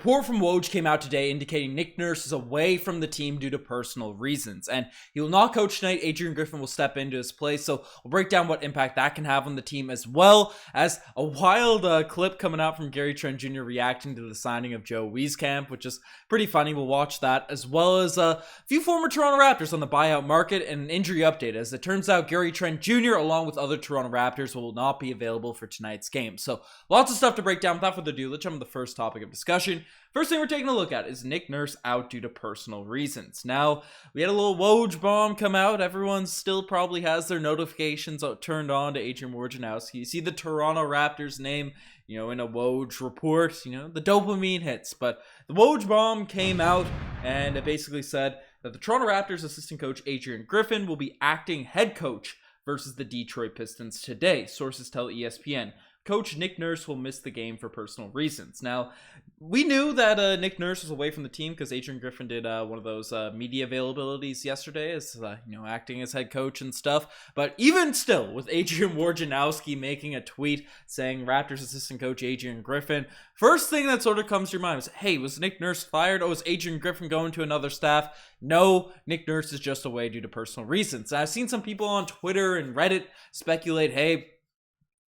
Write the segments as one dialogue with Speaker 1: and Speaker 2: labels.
Speaker 1: report from Woj came out today indicating Nick Nurse is away from the team due to personal reasons, and he will not coach tonight. Adrian Griffin will step into his place, so we'll break down what impact that can have on the team, as well as a wild clip coming out from Gary Trent Jr. reacting to the signing of Joe Wieskamp, which is pretty funny. We'll watch that, as well as a few former Toronto Raptors on the buyout market and an injury update, as it turns out Gary Trent Jr. along with other Toronto Raptors will not be available for tonight's game. So lots of stuff to break down. Without further ado, let's jump to the first topic of discussion. First thing we're taking a look at is Nick Nurse out due to personal reasons. Now, we had a little Woj bomb come out. Everyone still probably has their notifications turned on to Adrian Wojnarowski. You see the Toronto Raptors name, in a Woj report, the dopamine hits. But the Woj bomb came out, and it basically said that the Toronto Raptors assistant coach Adrian Griffin will be acting head coach versus the Detroit Pistons today, sources tell ESPN. Coach Nick Nurse will miss the game for personal reasons. Now, we knew that Nick Nurse was away from the team because Adrian Griffin did one of those media availabilities yesterday as, acting as head coach and stuff. But even still, with Adrian Wojnarowski making a tweet saying Raptors assistant coach Adrian Griffin, first thing that sort of comes to your mind was, hey, was Nick Nurse fired? Oh, is Adrian Griffin going to another staff? No, Nick Nurse is just away due to personal reasons. And I've seen some people on Twitter and Reddit speculate, hey,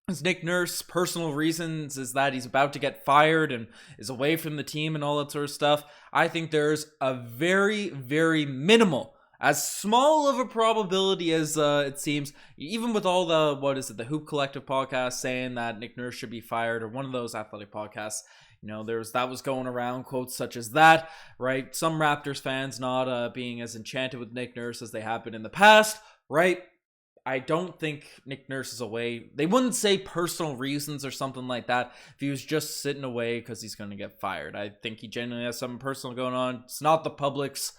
Speaker 1: his Nick Nurse personal reasons is that he's about to get fired and is away from the team and all that sort of stuff. I think there's a very, very minimal, as small of a probability as it seems, even with all the Hoop Collective podcast saying that Nick Nurse should be fired, or one of those athletic podcasts. That was going around, quotes such as that, right? Some Raptors fans not being as enchanted with Nick Nurse as they have been in the past, right? I don't think Nick Nurse is away. They wouldn't say personal reasons or something like that if he was just sitting away because he's going to get fired. I think he genuinely has something personal going on. It's not the public's,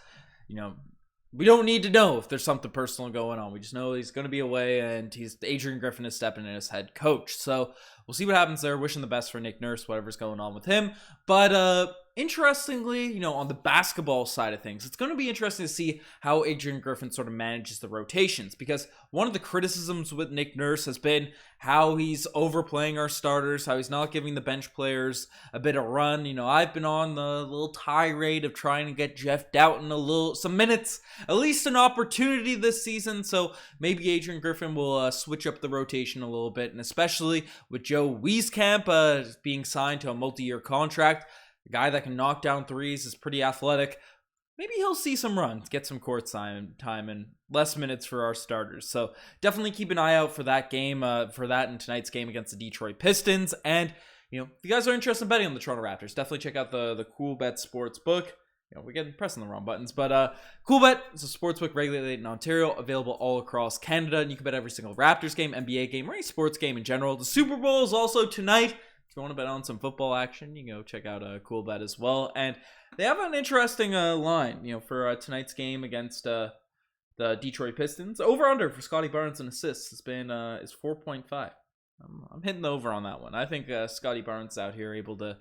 Speaker 1: we don't need to know if there's something personal going on. We just know he's going to be away, and Adrian Griffin is stepping in as head coach. So we'll see what happens there. Wishing the best for Nick Nurse, whatever's going on with him. But interestingly, on the basketball side of things, it's going to be interesting to see how Adrian Griffin sort of manages the rotations, because one of the criticisms with Nick Nurse has been how he's overplaying our starters, how he's not giving the bench players a bit of run. I've been on the little tirade of trying to get Jeff Doughton some minutes, at least an opportunity this season. So maybe Adrian Griffin will switch up the rotation a little bit, and especially with Joe Wieskamp being signed to a multi-year contract. A guy that can knock down threes, is pretty athletic. Maybe he'll see some runs, get some court time, and less minutes for our starters. So definitely keep an eye out for that game, for that in tonight's game against the Detroit Pistons. And, if you guys are interested in betting on the Toronto Raptors, definitely check out the Cool Bet sports book. We're getting pressing the wrong buttons, but Cool Bet is a sportsbook regulated in Ontario, available all across Canada, and you can bet every single Raptors game, NBA game, or any sports game in general. The Super Bowl is also tonight. If you want to bet on some football action, you can go check out a Cool Bet as well. And they have an interesting line, for tonight's game against the Detroit Pistons. Over under for Scotty Barnes and assists has been is 4.5. I'm hitting the over on that one. I think Scotty Barnes out here able to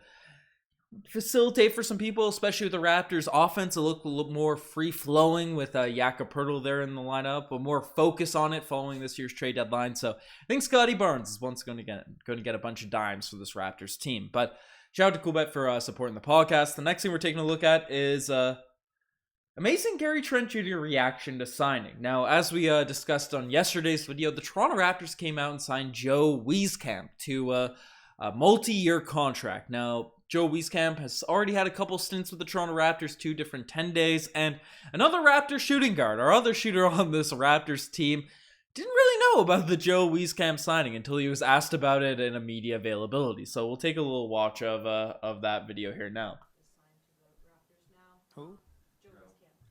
Speaker 1: facilitate for some people, especially with the Raptors offense. It looked a little more free-flowing with Jakob Poeltl there in the lineup, but more focus on it following this year's trade deadline. So I think Scotty Barnes is once going to get a bunch of dimes for this Raptors team. But shout out to Coolbet for supporting the podcast. The next thing we're taking a look at is amazing Gary Trent Jr. reaction to signing. Now, as we discussed on yesterday's video, the Toronto Raptors came out and signed Joe Wieskamp to a multi-year contract. Now, Joe Wieskamp has already had a couple stints with the Toronto Raptors, 2 different 10 days, and another Raptors shooting guard, our other shooter on this Raptors team, didn't really know about the Joe Wieskamp signing until he was asked about it in a media availability. So we'll take a little watch of that video here now.
Speaker 2: Who?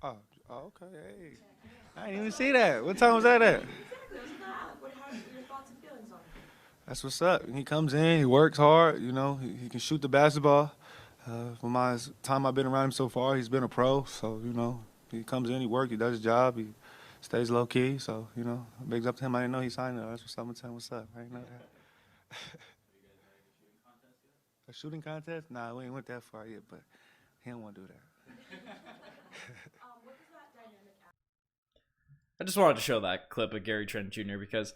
Speaker 2: Oh, okay. Hey, I didn't even see that. What time was that at? That's what's up. He comes in, he works hard, he can shoot the basketball. From my time I've been around him so far, he's been a pro. So, he comes in, he works, he does his job, he stays low key. So, bigs up to him. I didn't know he signed it. That's what's up. I'm gonna tell him what's up. I didn't know that. A shooting contest? Nah, we ain't went that far yet, but he don't want to do that.
Speaker 1: I just wanted to show that clip of Gary Trent Jr. because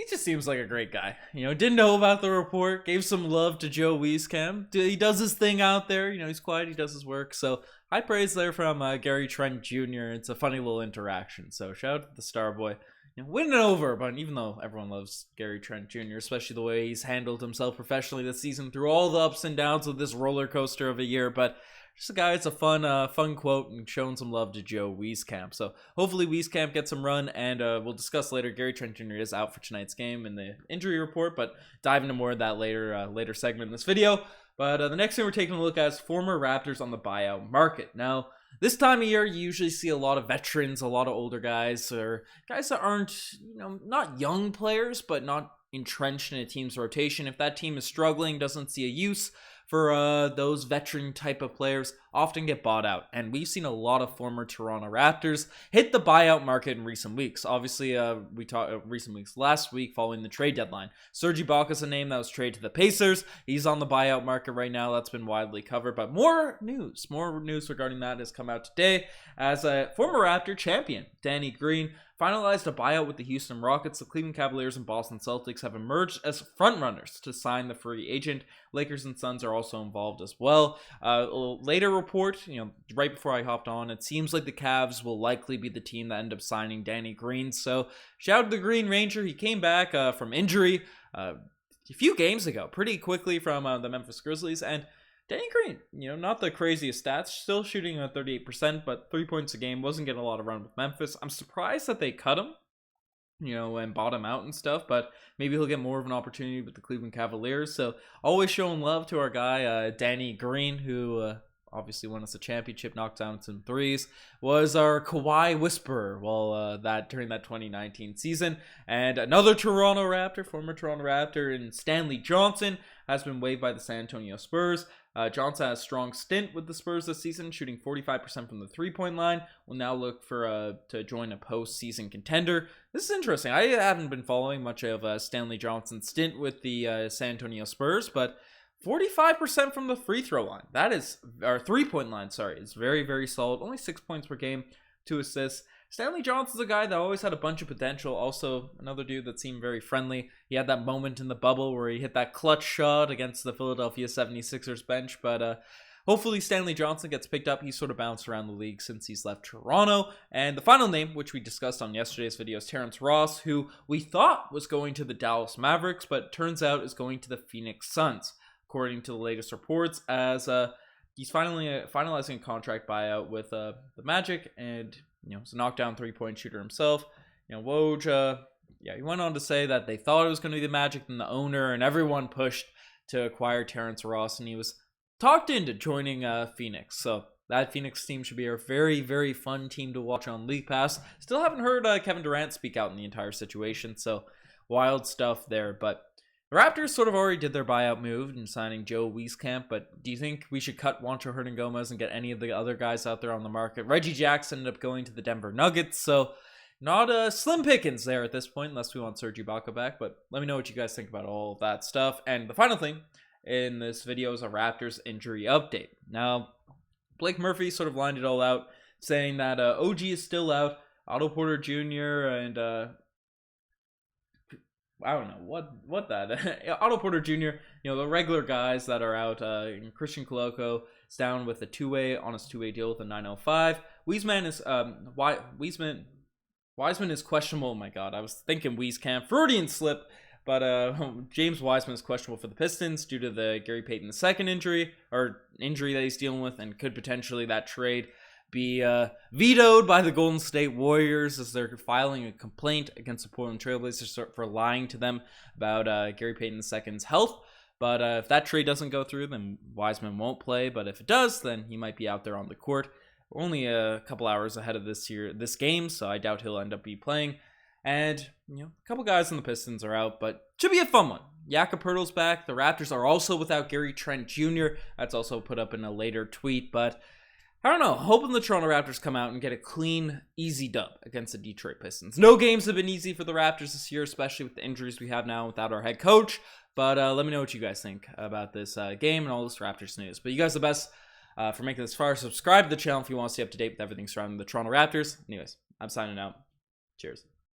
Speaker 1: He just seems like a great guy. Didn't know about the report, gave some love to Joe Wieskamp. He does his thing out there. He's quiet, he does his work. So high praise there from Gary Trent Jr. It's a funny little interaction. So shout out to the star boy. Winning over, but even though everyone loves Gary Trent Jr., especially the way he's handled himself professionally this season through all the ups and downs of this roller coaster of a year, but just a guy, it's a fun quote and showing some love to Joe Wieskamp. So hopefully Wieskamp gets some run, and we'll discuss later. Gary Trent Jr. is out for tonight's game in the injury report, but dive into more of that later segment in this video. But the next thing we're taking a look at is former Raptors on the buyout market. Now, this time of year, you usually see a lot of veterans, a lot of older guys, or guys that aren't, not young players, but not entrenched in a team's rotation. If that team is struggling, doesn't see a use for those veteran type of players, often get bought out. And we've seen a lot of former Toronto Raptors hit the buyout market in recent weeks. Obviously, we talked recent weeks last week following the trade deadline. Serge Ibaka's a name that was traded to the Pacers. He's on the buyout market right now. That's been widely covered. But more news regarding that has come out today as a former Raptor champion, Danny Green, finalized a buyout with the Houston Rockets. The Cleveland Cavaliers and Boston Celtics have emerged as frontrunners to sign the free agent. Lakers and Suns are also involved as well. A later report, right before I hopped on, it seems like the Cavs will likely be the team that end up signing Danny Green. So shout out to the Green Ranger. He came back from injury a few games ago, pretty quickly from the Memphis Grizzlies, and Danny Green, not the craziest stats, still shooting at 38%, but 3 points a game, wasn't getting a lot of run with Memphis. I'm surprised that they cut him, and bought him out and stuff, but maybe he'll get more of an opportunity with the Cleveland Cavaliers. So always showing love to our guy, Danny Green, who obviously won us a championship, knocked down some threes, was our Kawhi whisperer during that 2019 season. And another Toronto Raptor, former Toronto Raptor, and Stanley Johnson has been waived by the San Antonio Spurs. Johnson had a strong stint with the Spurs this season, shooting 45% from the three-point line. Will now look for to join a postseason contender. This is interesting. I haven't been following much of Stanley Johnson's stint with the San Antonio Spurs, but 45% from the free throw line. That is, or three-point line, sorry, is very, very solid. Only 6 points per game, 2 assists. Stanley Johnson's a guy that always had a bunch of potential. Also, another dude that seemed very friendly. He had that moment in the bubble where he hit that clutch shot against the Philadelphia 76ers bench. But hopefully Stanley Johnson gets picked up. He's sort of bounced around the league since he's left Toronto. And the final name, which we discussed on yesterday's video, is Terrence Ross, who we thought was going to the Dallas Mavericks, but turns out is going to the Phoenix Suns, according to the latest reports, as he's finalizing a contract buyout with the Magic, and he's a knockdown three-point shooter himself. Woj, he went on to say that they thought it was going to be the Magic, and the owner and everyone pushed to acquire Terrence Ross, and he was talked into joining Phoenix. So that Phoenix team should be a very, very fun team to watch on League Pass. Still haven't heard Kevin Durant speak out in the entire situation, so wild stuff there. But the Raptors sort of already did their buyout move in signing Joe Wieskamp, but do you think we should cut Juancho Hernan-Gomez and get any of the other guys out there on the market? Reggie Jackson ended up going to the Denver Nuggets, so not slim pickings there at this point, unless we want Serge Ibaka back, but let me know what you guys think about all of that stuff. And the final thing in this video is a Raptors injury update. Now, Blake Murphy sort of lined it all out, saying that OG is still out, Otto Porter Jr. and I don't know what that Otto Porter Jr., the regular guys that are out. Christian Koloko is down with a two-way deal with a 905. Wiseman is questionable. Oh my god, I was thinking Wieskamp, Freudian slip, but James Wiseman is questionable for the Pistons due to the Gary Payton II injury that he's dealing with, and could potentially that trade be vetoed by the Golden State Warriors as they're filing a complaint against the Portland Trailblazers for lying to them about Gary Payton II's health. But if that trade doesn't go through, then Wiseman won't play. But if it does, then he might be out there on the court. We're only a couple hours ahead of this game, so I doubt he'll end up playing. And a couple guys on the Pistons are out, but should be a fun one. Jakob Poeltl's back. The Raptors are also without Gary Trent Jr. That's also put up in a later tweet, but I don't know, hoping the Toronto Raptors come out and get a clean, easy dub against the Detroit Pistons. No games have been easy for the Raptors this year, especially with the injuries we have now without our head coach. But let me know what you guys think about this game and all this Raptors news. But you guys are the best for making this far. Subscribe to the channel if you want to stay up to date with everything surrounding the Toronto Raptors. Anyways, I'm signing out. Cheers.